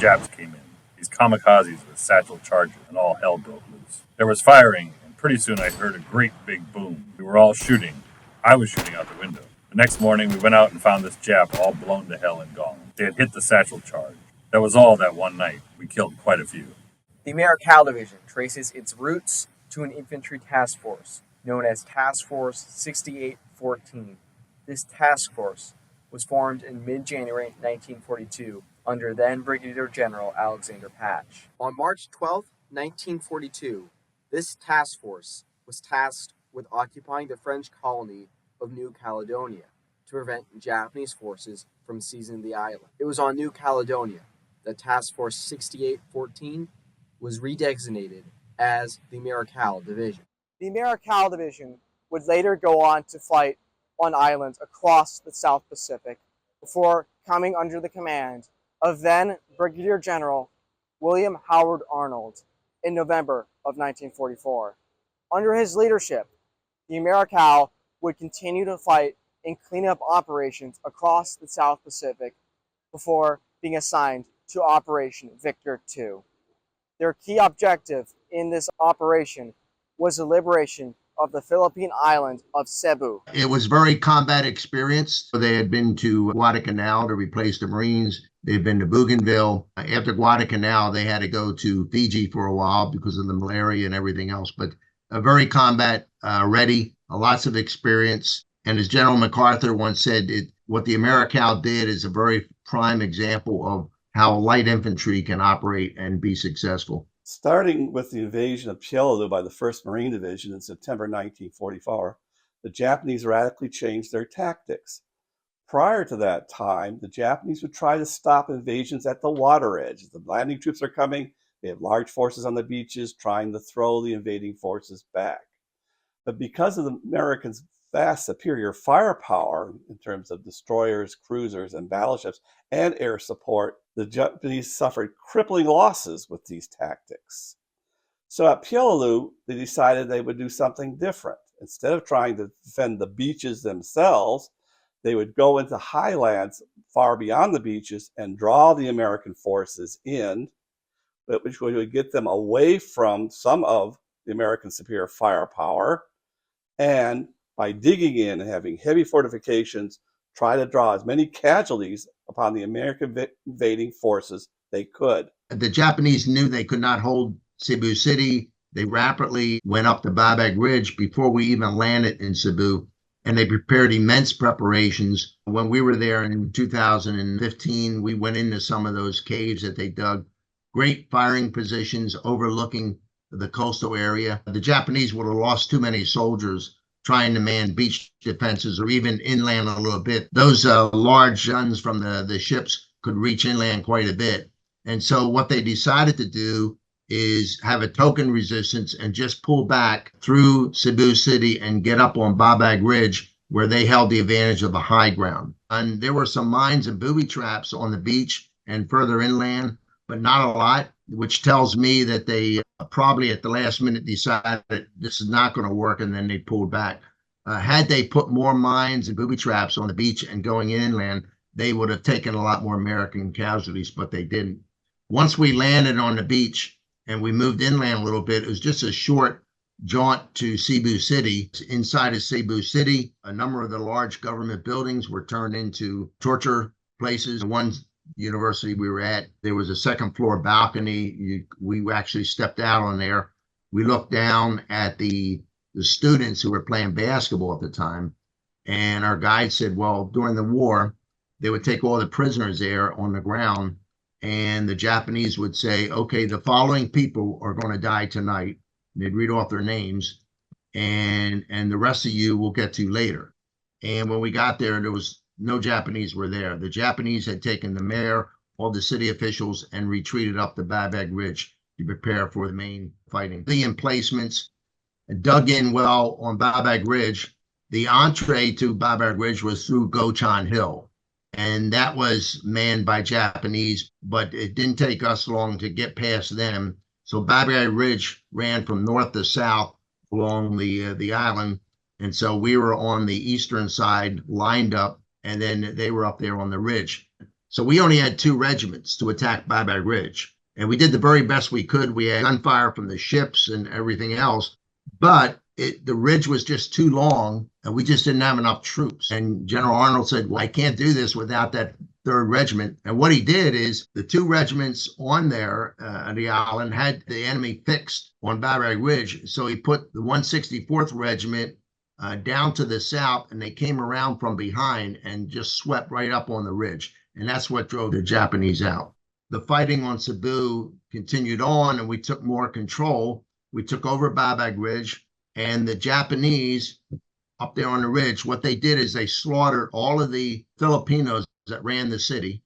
Japs came in, these kamikazes with satchel charges, and all hell broke loose. There was firing, and pretty soon I heard a great big boom. We were all shooting. I was shooting out the window. The next morning, we went out and found this Jap all blown to hell and gone. They had hit the satchel charge. That was all that one night. We killed quite a few. The Americal Division traces its roots to an infantry task force known as Task Force 6814. This task force was formed in mid-January 1942 under then Brigadier General Alexander Patch. On March 12, 1942, this task force was tasked with occupying the French colony of New Caledonia to prevent Japanese forces from seizing the island. It was on New Caledonia that Task Force 6814 was redesignated as the Americal Division. The Americal Division would later go on to fight on islands across the South Pacific before coming under the command of then Brigadier General William Howard Arnold in November of 1944. Under his leadership, the Americal would continue to fight in cleanup operations across the South Pacific before being assigned to Operation Victor II. Their key objective in this operation was the liberation of the Philippine Island of Cebu. It was very combat experienced. They had been to Guadalcanal to replace the Marines. They'd been to Bougainville. After Guadalcanal, they had to go to Fiji for a while because of the malaria and everything else. But very combat ready, lots of experience. And as General MacArthur once said, what the Americal did is a very prime example of how light infantry can operate and be successful. Starting with the invasion of Pyongyang by the 1st Marine Division in September 1944, the Japanese radically changed their tactics. Prior to that time, the Japanese would try to stop invasions at the water edge. The landing troops are coming, they have large forces on the beaches trying to throw the invading forces back. But because of the Americans' vast superior firepower in terms of destroyers, cruisers, and battleships, and air support, the Japanese suffered crippling losses with these tactics. So at Pyongyang, they decided they would do something different. Instead of trying to defend the beaches themselves, they would go into highlands far beyond the beaches and draw the American forces in, which would get them away from some of the American superior firepower, and by digging in and having heavy fortifications, try to draw as many casualties upon the American invading forces they could. The Japanese knew they could not hold Cebu City. They rapidly went up the Babag Ridge before we even landed in Cebu, and they prepared immense preparations. When we were there in 2015, we went into some of those caves that they dug, great firing positions overlooking the coastal area. The Japanese would have lost too many soldiers trying to man beach defenses or even inland a little bit. Those large guns from the ships could reach inland quite a bit. And so what they decided to do is have a token resistance and just pull back through Cebu City and get up on Babag Ridge, where they held the advantage of the high ground. And there were some mines and booby traps on the beach and further inland, but not a lot, which tells me that they probably at the last minute decided that this is not going to work, and then they pulled back. Had they put more mines and booby traps on the beach and going inland, they would have taken a lot more American casualties, but they didn't. Once we landed on the beach and we moved inland a little bit, it was just a short jaunt to Cebu City. Inside of Cebu City, a number of the large government buildings were turned into torture places. One university we were at, there was a second floor balcony. We actually stepped out on there. We looked down at the students who were playing basketball at the time, and our guide said, well, during the war, they would take all the prisoners there on the ground, and the Japanese would say, okay, the following people are going to die tonight. And they'd read off their names, and the rest of you we'll get to later. And when we got there, there was no Japanese were there. The Japanese had taken the mayor, all the city officials, and retreated up the Babag Ridge to prepare for the main fighting. The emplacements dug in well on Babag Ridge. The entree to Babag Ridge was through Gochan Hill, and that was manned by Japanese, but it didn't take us long to get past them. So Babag Ridge ran from north to south along the island, and so we were on the eastern side lined up, and then they were up there on the ridge. So we only had 2 regiments to attack Bye Bye Ridge. And we did the very best we could. We had gunfire from the ships and everything else. But the ridge was just too long, and we just didn't have enough troops. And General Arnold said, well, I can't do this without that 3rd Regiment. And what he did is the 2 regiments on there on the island had the enemy fixed on Bye Bye Ridge. So he put the 164th Regiment down to the south, and they came around from behind and just swept right up on the ridge. And that's what drove the Japanese out. The fighting on Cebu continued on, and we took more control. We took over Bye Bye Ridge, and the Japanese up there on the ridge, what they did is they slaughtered all of the Filipinos that ran the city.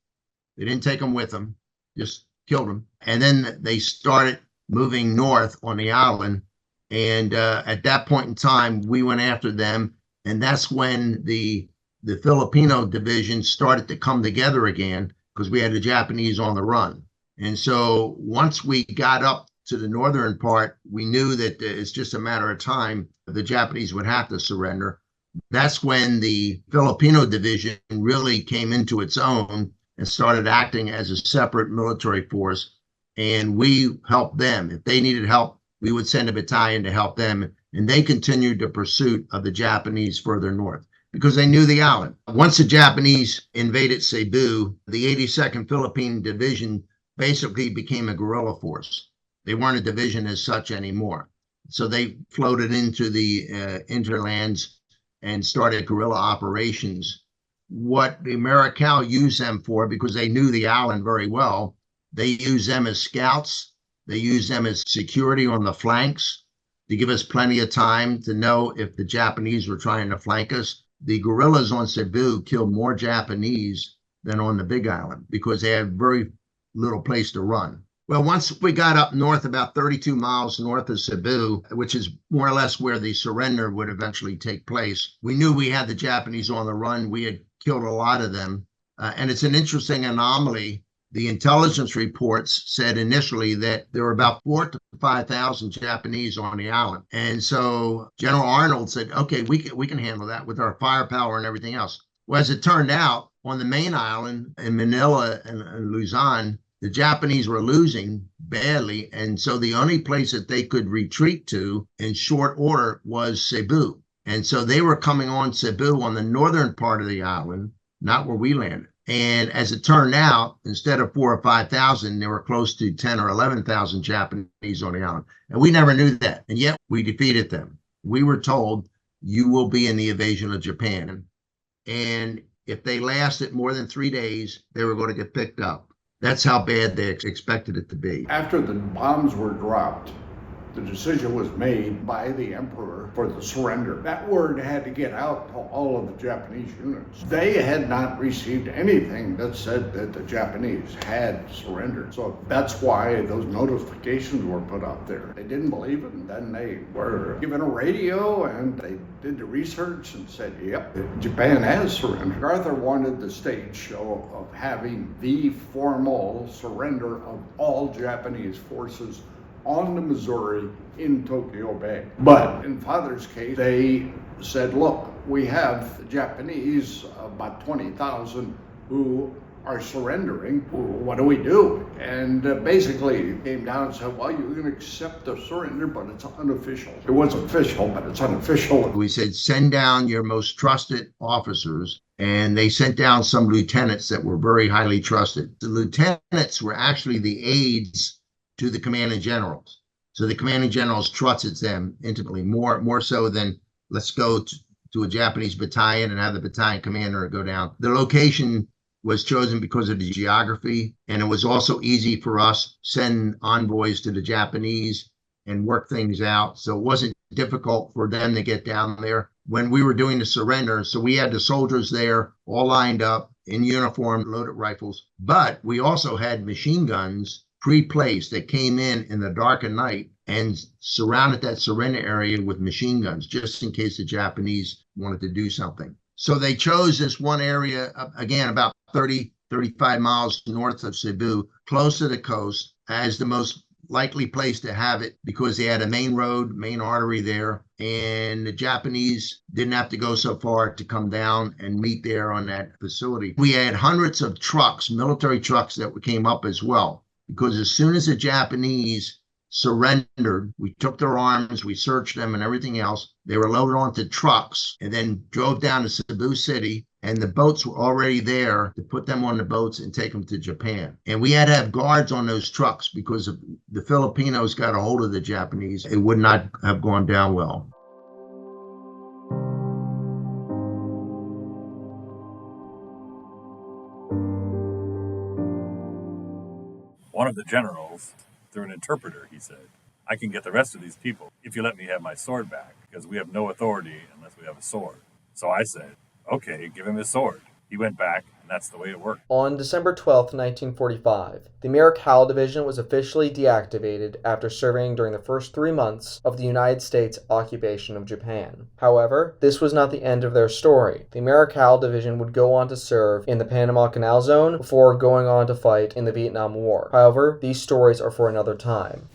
They didn't take them with them, just killed them. And then they started moving north on the island. And at that point in time, we went after them. And that's when the Filipino division started to come together again, because we had the Japanese on the run. And so once we got up to the northern part, we knew that it's just a matter of time the Japanese would have to surrender. That's when the Filipino division really came into its own and started acting as a separate military force. And we helped them. If they needed help, we would send a battalion to help them. And they continued the pursuit of the Japanese further north, because they knew the island. Once the Japanese invaded Cebu, the 82nd Philippine Division basically became a guerrilla force. They weren't a division as such anymore. So they floated into the interlands and started guerrilla operations. What the Americal used them for, because they knew the island very well, they used them as scouts. They used them as security on the flanks to give us plenty of time to know if the Japanese were trying to flank us. The guerrillas on Cebu killed more Japanese than on the Big Island because they had very little place to run. Well, once we got up north, about 32 miles north of Cebu, which is more or less where the surrender would eventually take place, we knew we had the Japanese on the run. We had killed a lot of them. And it's an interesting anomaly. The intelligence reports said initially that there were about 4,000 to 5,000 Japanese on the island. And so General Arnold said, okay, we can handle that with our firepower and everything else. Well, as it turned out, on the main island in Manila and Luzon, the Japanese were losing badly. And so the only place that they could retreat to in short order was Cebu. And so they were coming on Cebu on the northern part of the island, not where we landed. And as it turned out, instead of 4,000 or 5,000, there were close to 10,000 or 11,000 Japanese on the island. And we never knew that. And yet we defeated them. We were told, you will be in the invasion of Japan. And if they lasted more than 3 days, they were going to get picked up. That's how bad they expected it to be. After the bombs were dropped, the decision was made by the emperor for the surrender. That word had to get out to all of the Japanese units. They had not received anything that said that the Japanese had surrendered. So that's why those notifications were put out there. They didn't believe it, and then they were given a radio, and they did the research and said, yep, Japan has surrendered. MacArthur wanted the stage show of having the formal surrender of all Japanese forces on the Missouri in Tokyo Bay. But in Father's case, they said, look, we have the Japanese, about 20,000, who are surrendering. What do we do? And basically it came down and said, well, you can accept the surrender, but it's unofficial. It was official, but it's unofficial. We said, send down your most trusted officers. And they sent down some lieutenants that were very highly trusted. The lieutenants were actually the aides to the commanding generals. So the commanding generals trusted them intimately, more so than let's go to a Japanese battalion and have the battalion commander go down. The location was chosen because of the geography, and it was also easy for us to send envoys to the Japanese and work things out. So it wasn't difficult for them to get down there when we were doing the surrender. So we had the soldiers there all lined up in uniform, loaded rifles, but we also had machine guns pre-placed that came in the dark of night and surrounded that surrender area with machine guns, just in case the Japanese wanted to do something. So they chose this one area, again, about 30, 35 miles north of Cebu, close to the coast, as the most likely place to have it because they had a main road, main artery there. and the Japanese didn't have to go so far to come down and meet there on that facility. We had hundreds of trucks, military trucks that came up as well, because as soon as the Japanese surrendered, we took their arms, we searched them and everything else. They were loaded onto trucks and then drove down to Cebu City, and the boats were already there to put them on the boats and take them to Japan. And we had to have guards on those trucks, because if the Filipinos got a hold of the Japanese, it would not have gone down well. One of the generals, through an interpreter, he said, "I can get the rest of these people if you let me have my sword back, because we have no authority unless we have a sword." So I said, "Okay, give him his sword." He went back, and that's the way it worked. On December 12, 1945, the Americal Division was officially deactivated after serving during the first 3 months of the United States occupation of Japan. However, this was not the end of their story. The Americal Division would go on to serve in the Panama Canal Zone before going on to fight in the Vietnam War. However, these stories are for another time.